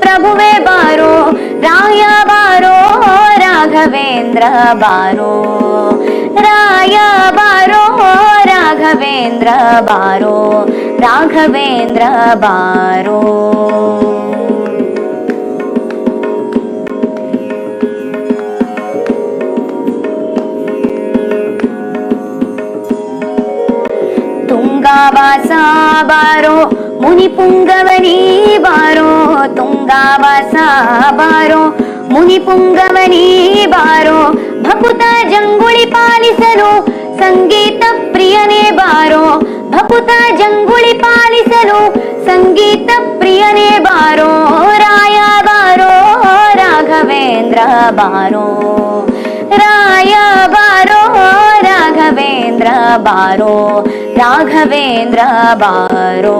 प्रभुवे बारो राय बारो राघवेंद्र बारो राय बारो राघवेंद्र बारो राघवेंद्र बारो। ತುಂಗಾವಾಸಾ ಬಾರೋ ಮುನಿ ಪುಂಗವನಿ ಬಾರೋ ತುಂಗಾವಾಸಾ ಬಾರೋ ಮುನಿ ಪುಂಗವನಿ ಬಾರೋ ಭಕುತ ಜಂಗುಳಿ ಪಾಲಿಸಲು ಸಂಗೀತ ಪ್ರಿಯನೇ ಬಾರೋ ಭಕುತ ಜಂಗುಳಿ ಪಾಲಿಸಲು ಸಂಗೀತ ಪ್ರಿಯನೇ ಬಾರೋ ರಾಯ ಬಾರೋ ರಾಘವೇಂದ್ರ ಬಾರೋ ರಾಯ ಬಾರೋ ರಾಘವೇಂದ್ರ ಬಾರೋ ರಾಘವೇಂದ್ರ ಬಾರೋ।